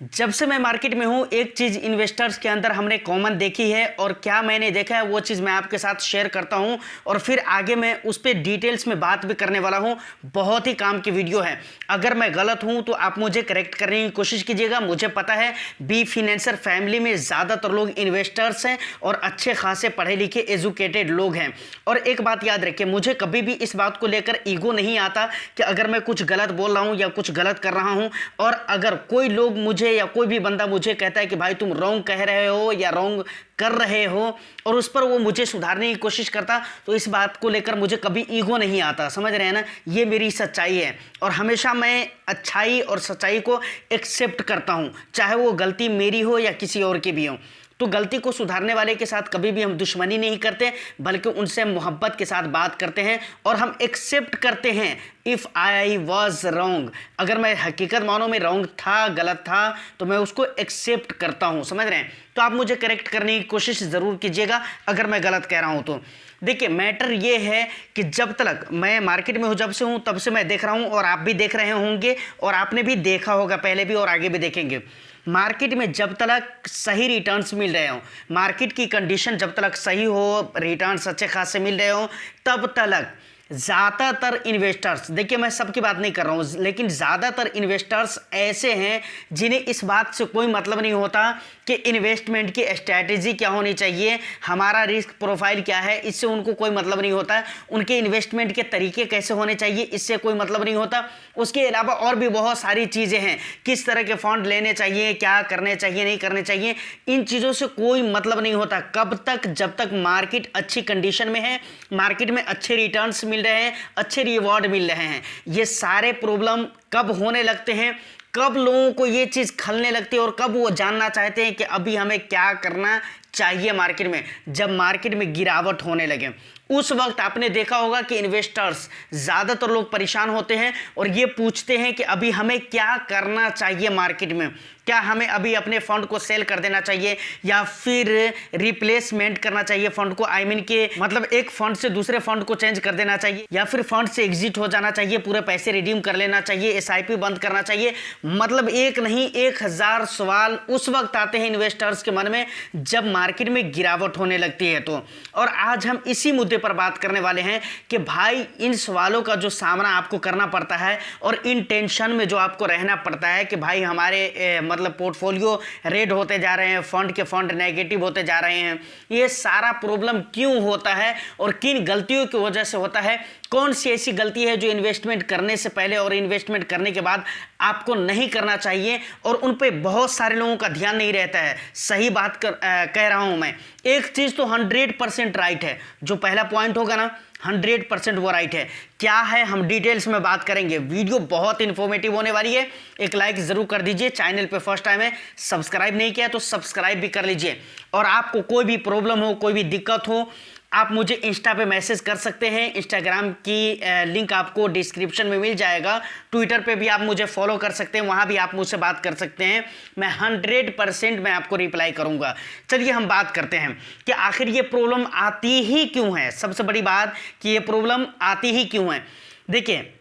जब से मैं मार्केट में हूँ एक चीज़ इन्वेस्टर्स के अंदर हमने कॉमन देखी है और क्या मैंने देखा है वो चीज़ मैं आपके साथ शेयर करता हूँ और फिर आगे मैं उस पर डिटेल्स में बात भी करने वाला हूँ। बहुत ही काम की वीडियो है। अगर मैं गलत हूँ तो आप मुझे करेक्ट करने की कोशिश कीजिएगा। मुझे पता है बी फिनेंसर फैमिली में ज़्यादातर लोग इन्वेस्टर्स हैं और अच्छे खासे पढ़े लिखे एजुकेटेड लोग हैं। और एक बात याद रखिए, मुझे कभी भी इस बात को लेकर ईगो नहीं आता कि अगर मैं कुछ गलत बोल रहा हूँ या कुछ गलत कर रहा हूँ और अगर कोई लोग मुझे या कोई भी बंदा मुझे कहता है कि भाई तुम रॉन्ग कह रहे हो या रॉन्ग कर रहे हो और उस पर वो मुझे सुधारने की कोशिश करता, तो इस बात को लेकर मुझे कभी ईगो नहीं आता। समझ रहे हैं ना, ये मेरी सच्चाई है और हमेशा मैं अच्छाई और सच्चाई को एक्सेप्ट करता हूँ, चाहे वो गलती मेरी हो या किसी और की भी हो। तो गलती को सुधारने वाले के साथ कभी भी हम दुश्मनी नहीं करते, बल्कि उनसे मोहब्बत के साथ बात करते हैं और हम एक्सेप्ट करते हैं इफ़ आई वॉज रॉन्ग। अगर मैं हकीकत मानो में रॉन्ग था, गलत था, तो मैं उसको एक्सेप्ट करता हूँ। समझ रहे हैं? तो आप मुझे करेक्ट करने की कोशिश ज़रूर कीजिएगा अगर मैं गलत कह रहा हूँ तो। देखिए, मैटर ये है कि जब तक मैं मार्केट में हूँ, जब से हूँ तब से मैं देख रहा हूँ और आप भी देख रहे होंगे और आपने भी देखा होगा पहले भी और आगे भी देखेंगे। मार्केट में जब तक सही रिटर्न्स मिल रहे हो, मार्केट की कंडीशन जब तक सही हो, रिटर्न्स अच्छे खासे मिल रहे हो, तब तक ज़्यादातर इन्वेस्टर्स, देखिए मैं सबकी बात नहीं कर रहा हूँ, लेकिन ज़्यादातर इन्वेस्टर्स ऐसे हैं जिन्हें इस बात से कोई मतलब नहीं होता कि इन्वेस्टमेंट की स्ट्रैटेजी क्या होनी चाहिए, हमारा रिस्क प्रोफाइल क्या है, इससे उनको कोई मतलब नहीं होता। उनके इन्वेस्टमेंट के तरीके कैसे होने चाहिए, इससे कोई मतलब नहीं होता। उसके अलावा और भी बहुत सारी चीज़ें हैं, किस तरह के फंड लेने चाहिए, क्या करने चाहिए, नहीं करने चाहिए, इन चीज़ों से कोई मतलब नहीं होता। कब तक? जब तक मार्केट अच्छी कंडीशन में है, मार्केट में अच्छे रिटर्न्स मिल रहे हैं, अच्छे रिवॉर्ड मिल रहे हैं। ये सारे प्रॉब्लम कब होने लगते हैं, कब लोगों को ये चीज़ खलने लगती है और कब वो जानना चाहते हैं कि अभी हमें क्या करना चाहिए मार्केट में? जब मार्केट में गिरावट होने लगे, उस वक्त आपने देखा होगा कि इन्वेस्टर्स, ज़्यादातर लोग परेशान होते हैं और ये पूछते हैं कि अभी हमें क्या करना चाहिए मार्केट में। क्या हमें अभी अपने फंड को सेल कर देना चाहिए या फिर रिप्लेसमेंट करना चाहिए फंड को, आई मीन के मतलब एक फंड से दूसरे फंड को चेंज कर देना चाहिए या फिर फंड से एग्जिट हो जाना चाहिए, पूरे पैसे रिडीम कर लेना चाहिए, एसआईपी बंद करना चाहिए। मतलब एक नहीं 1000 सवाल उस वक्त आते हैं इन्वेस्टर्स के मन में जब मार्केट में गिरावट होने लगती है। तो और आज हम इसी मुद्दे पर बात करने वाले हैं कि भाई इन सवालों का जो सामना आपको करना पड़ता है और इन टेंशन में जो आपको रहना पड़ता है कि भाई हमारे मतलब पोर्टफोलियो रेड होते जा रहे हैं, फंड के फंड नेगेटिव होते जा रहे हैं, ये सारा प्रॉब्लम क्यों होता है और किन गलतियों की वजह से होता है, कौन सी ऐसी गलती है जो इन्वेस्टमेंट करने से पहले और इन्वेस्टमेंट करने के बाद आपको नहीं करना चाहिए और उन पे बहुत सारे लोगों का ध्यान नहीं रहता है। सही बात कह रहा हूं मैं। एक चीज़ तो 100% राइट है, जो पहला पॉइंट होगा ना 100% वो राइट है। क्या है हम डिटेल्स में बात करेंगे। वीडियो बहुत इन्फॉर्मेटिव होने वाली है। एक लाइक ज़रूर कर दीजिए, चैनल पे फर्स्ट टाइम है, सब्सक्राइब नहीं किया तो सब्सक्राइब भी कर लीजिए। और आपको कोई भी प्रॉब्लम हो, कोई भी दिक्कत हो, आप मुझे इंस्टा पे मैसेज कर सकते हैं। इंस्टाग्राम की लिंक आपको डिस्क्रिप्शन में मिल जाएगा। ट्विटर पे भी आप मुझे फॉलो कर सकते हैं, वहाँ भी आप मुझसे बात कर सकते हैं। मैं 100% मैं आपको रिप्लाई करूँगा। चलिए हम बात करते हैं कि आखिर ये प्रॉब्लम आती ही क्यों है। सबसे बड़ी बात कि ये प्रॉब्लम आती ही क्यों है। देखिए,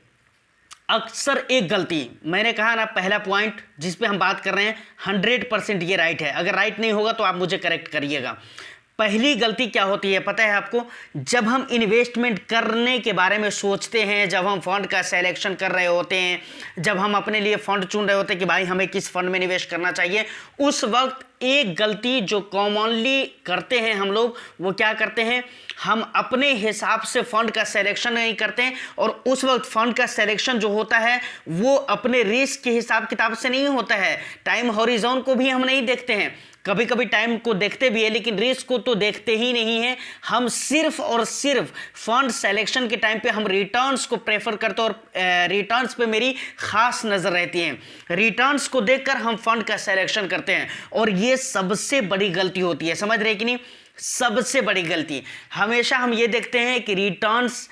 अक्सर एक गलती, मैंने कहा ना पहला पॉइंट जिस पे हम बात कर रहे हैं 100% ये राइट है। अगर राइट नहीं होगा तो आप मुझे करेक्ट करिएगा। पहली गलती क्या होती है पता है आपको? जब हम इन्वेस्टमेंट करने के बारे में सोचते हैं, जब हम फंड का सिलेक्शन कर रहे होते हैं, जब हम अपने लिए फंड चुन रहे होते हैं कि भाई हमें किस फंड में निवेश करना चाहिए, उस वक्त एक गलती जो कॉमनली करते हैं हम लोग, वो क्या करते हैं, हम अपने हिसाब से फंड का सिलेक्शन नहीं करते हैं और उस वक्त फंड का सिलेक्शन जो होता है वो अपने रिस्क के हिसाब किताब से नहीं होता है। टाइम हॉरिजॉन को भी हम नहीं देखते हैं, कभी कभी टाइम को देखते भी है लेकिन रिस्क को तो देखते ही नहीं है। हम सिर्फ और सिर्फ फंड सिलेक्शन के टाइम पे हम रिटर्न्स को प्रेफर करते हैं और रिटर्न्स पे मेरी खास नज़र रहती है। रिटर्न्स को देखकर हम फंड का सिलेक्शन करते हैं और ये सबसे बड़ी गलती होती है। समझ रहे कि नहीं? सबसे बड़ी गलती। हमेशा हम ये देखते हैं कि रिटर्न्स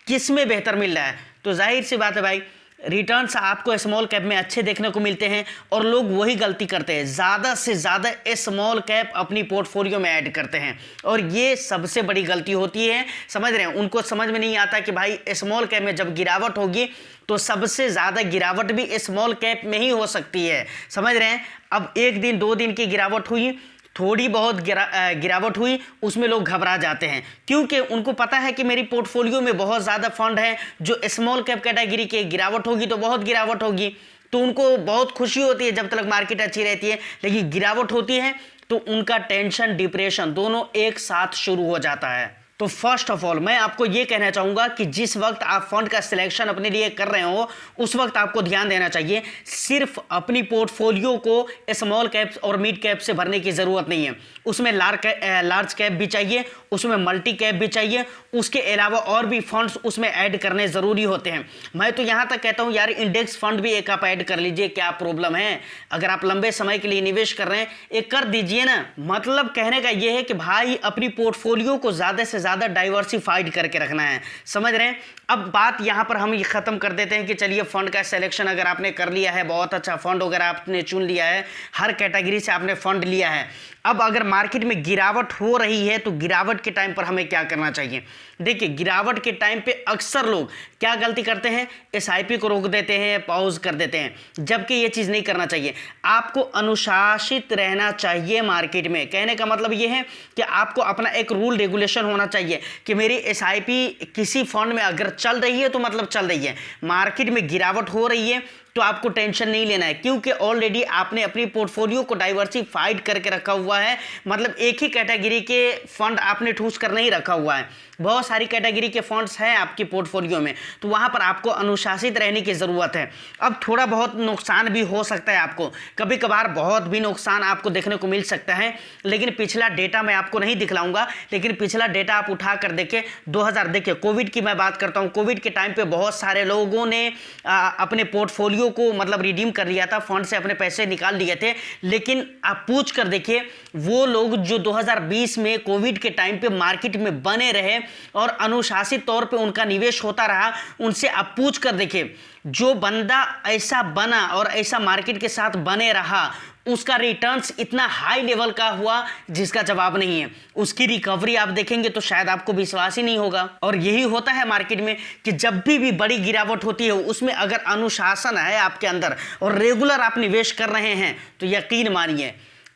किस में बेहतर मिल रहा है। तो जाहिर सी बात है भाई, रिटर्न्स आपको स्मॉल कैप में अच्छे देखने को मिलते हैं और लोग वही गलती करते हैं, ज़्यादा से ज़्यादा स्मॉल कैप अपनी पोर्टफोलियो में ऐड करते हैं और ये सबसे बड़ी गलती होती है। समझ रहे हैं, उनको समझ में नहीं आता कि भाई स्मॉल कैप में जब गिरावट होगी तो सबसे ज़्यादा गिरावट भी स्मॉल कैप में ही हो सकती है। समझ रहे हैं, अब 1 दिन 2 दिन की गिरावट हुई, थोड़ी बहुत गिरावट हुई, उसमें लोग घबरा जाते हैं क्योंकि उनको पता है कि मेरी पोर्टफोलियो में बहुत ज़्यादा फंड है जो स्मॉल कैप कैटेगरी के, गिरावट होगी तो बहुत गिरावट होगी, तो उनको बहुत खुशी होती है जब तक मार्केट अच्छी रहती है, लेकिन गिरावट होती है तो उनका टेंशन, डिप्रेशन दोनों एक साथ शुरू हो जाता है। तो फर्स्ट ऑफ ऑल मैं आपको ये कहना चाहूँगा कि जिस वक्त आप फंड का सिलेक्शन अपने लिए कर रहे हो उस वक्त आपको ध्यान देना चाहिए, सिर्फ अपनी पोर्टफोलियो को स्मॉल कैप्स और मिड कैप से भरने की ज़रूरत नहीं है, उसमें लार्ज कैप भी चाहिए, उसमें मल्टी कैप भी चाहिए, उसके अलावा और भी फंड्स उसमें ऐड करने ज़रूरी होते हैं। मैं तो यहाँ तक कहता हूँ यार इंडेक्स फंड भी एक आप ऐड कर लीजिए, क्या प्रॉब्लम है? अगर आप लंबे समय के लिए निवेश कर रहे हैं एक कर दीजिए ना। मतलब कहने का ये है कि भाई अपनी पोर्टफोलियो को ज़्यादा से ज़्यादा डाइवर्सिफाइड करके रखना है। समझ रहे हैं, अब बात यहाँ पर हम ये ख़त्म कर देते हैं कि चलिए फंड का सिलेक्शन अगर आपने कर लिया है, बहुत अच्छा फंड वगैरह आपने चुन लिया है, हर कैटेगरी से आपने फंड लिया है, अब अगर मार्केट में गिरावट हो रही है तो गिरावट के टाइम पर हमें क्या करना चाहिए? देखिए गिरावट के टाइम पे अक्सर लोग क्या गलती करते हैं, एसआईपी को रोक देते हैं, पॉज कर देते हैं, जबकि ये चीज़ नहीं करना चाहिए। आपको अनुशासित रहना चाहिए मार्केट में। कहने का मतलब ये है कि आपको अपना एक रूल रेगुलेशन होना चाहिए कि मेरी एसआईपी किसी फंड में अगर चल रही है तो मतलब चल रही है, मार्केट में गिरावट हो रही है तो आपको टेंशन नहीं लेना है क्योंकि ऑलरेडी आपने अपनी पोर्टफोलियो को डाइवर्सिफाइड करके रखा हुआ है। मतलब एक ही कैटेगरी के फंड आपने ठूस कर नहीं रखा हुआ है, बहुत सारी कैटेगरी के फंड्स हैं आपकी पोर्टफोलियो में, तो वहाँ पर आपको अनुशासित रहने की ज़रूरत है। अब थोड़ा बहुत नुकसान भी हो सकता है, आपको कभी कभार बहुत भी नुकसान आपको देखने को मिल सकता है, लेकिन पिछला डेटा मैं आपको नहीं दिखलाऊंगा, लेकिन पिछला डेटा आप उठा कर देखें। 2000 देखिए कोविड की मैं बात करता हूँ, कोविड के टाइम पर बहुत सारे लोगों ने अपने पोर्टफोलियो को मतलब रिडीम कर लिया था, फंड से अपने पैसे निकाल लिए थे, लेकिन आप पूछ कर देखिए वो लोग जो 2020 में कोविड के टाइम पे मार्केट में बने रहे और अनुशासित तौर पे उनका निवेश होता रहा, उनसे आप पूछ कर देखिए जो बंदा ऐसा बना और ऐसा मार्केट के साथ बने रहा उसका रिटर्न्स इतना हाई लेवल का हुआ जिसका जवाब नहीं है। उसकी रिकवरी आप देखेंगे तो शायद आपको विश्वास ही नहीं होगा। और यही होता है मार्केट में कि जब भी बड़ी गिरावट होती है उसमें अगर अनुशासन है आपके अंदर और रेगुलर आप निवेश कर रहे हैं तो यकीन मानिए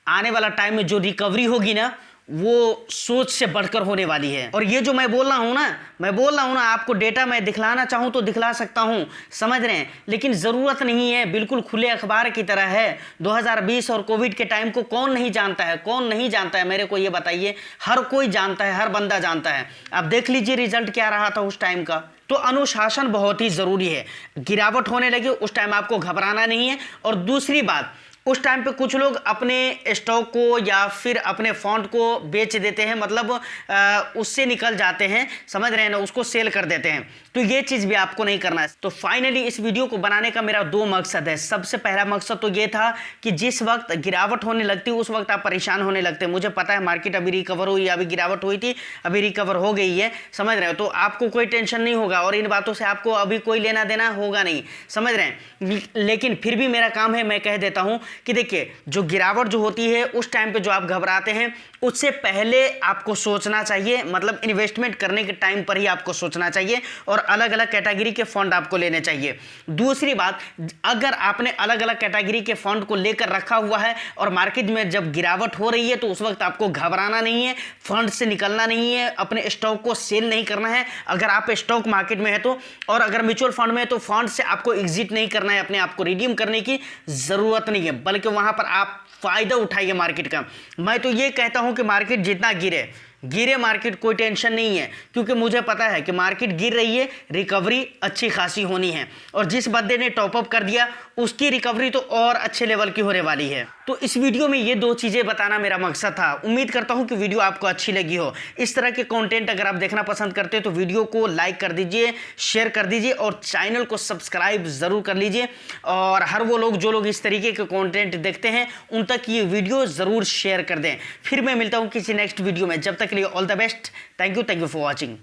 आने वाला टाइम में जो रिकवरी होगी ना वो सोच से बढ़कर होने वाली है। और ये जो मैं बोल रहा हूँ ना आपको डेटा मैं दिखलाना चाहूँ तो दिखला सकता हूँ, समझ रहे हैं, लेकिन ज़रूरत नहीं है, बिल्कुल खुले अखबार की तरह है। 2020 और कोविड के टाइम को कौन नहीं जानता है, कौन नहीं जानता है, मेरे को ये बताइए। हर कोई जानता है, हर बंदा जानता है। आप देख लीजिए रिजल्ट क्या रहा था उस टाइम का। तो अनुशासन बहुत ही ज़रूरी है। गिरावट होने लगी उस टाइम आपको घबराना नहीं है। और दूसरी बात, उस टाइम पे कुछ लोग अपने स्टॉक को या फिर अपने फंड को बेच देते हैं, मतलब उससे निकल जाते हैं, समझ रहे हैं ना, उसको सेल कर देते हैं, तो ये चीज़ भी आपको नहीं करना है। तो फाइनली इस वीडियो को बनाने का मेरा 2 मकसद है। सबसे पहला मकसद तो ये था कि जिस वक्त गिरावट होने लगती उस वक्त आप परेशान होने लगते हैं। मुझे पता है मार्केट अभी रिकवर हुई, अभी गिरावट हुई थी, अभी रिकवर हो गई है, समझ रहे हो, तो आपको कोई टेंशन नहीं होगा और इन बातों से आपको अभी कोई लेना देना होगा नहीं, समझ रहे हैं। लेकिन फिर भी मेरा काम है, मैं कह देता हूँ कि देखिए जो गिरावट जो होती है उस टाइम पे जो आप घबराते हैं उससे पहले आपको सोचना चाहिए, मतलब इन्वेस्टमेंट करने के टाइम पर ही आपको सोचना चाहिए और अलग अलग कैटेगरी के फंड आपको लेने चाहिए। दूसरी बात, अगर आपने अलग अलग कैटेगरी के फंड को लेकर रखा हुआ है और मार्केट में जब गिरावट हो रही है तो उस वक्त आपको घबराना नहीं है, फंड से निकलना नहीं है, अपने स्टॉक को सेल नहीं करना है। अगर आप स्टॉक मार्केट में है तो, और अगर म्यूचुअल फंड में है तो फंड से आपको एग्जिट नहीं करना है, अपने आप को रिडीम करने की ज़रूरत नहीं है, बल्कि वहाँ पर आप फ़ायदा उठाइए मार्केट का। मैं तो ये कहता हूँ कि मार्केट जितना गिरे मार्केट, कोई टेंशन नहीं है, क्योंकि मुझे पता है कि मार्केट गिर रही है, रिकवरी अच्छी खासी होनी है, और जिस बंदे ने टॉपअप कर दिया उसकी रिकवरी तो और अच्छे लेवल की होने वाली है। तो इस वीडियो में ये 2 चीज़ें बताना मेरा मकसद था। उम्मीद करता हूँ कि वीडियो आपको अच्छी लगी हो। इस तरह के कंटेंट अगर आप देखना पसंद करते हो तो वीडियो को लाइक कर दीजिए, शेयर कर दीजिए और चैनल को सब्सक्राइब ज़रूर कर लीजिए। और हर वो लोग जो लोग इस तरीके के कंटेंट देखते हैं उन तक ये वीडियो ज़रूर शेयर कर दें। फिर मैं मिलता हूँ किसी नेक्स्ट वीडियो में, जब तक के लिए all the best. Thank you for watching.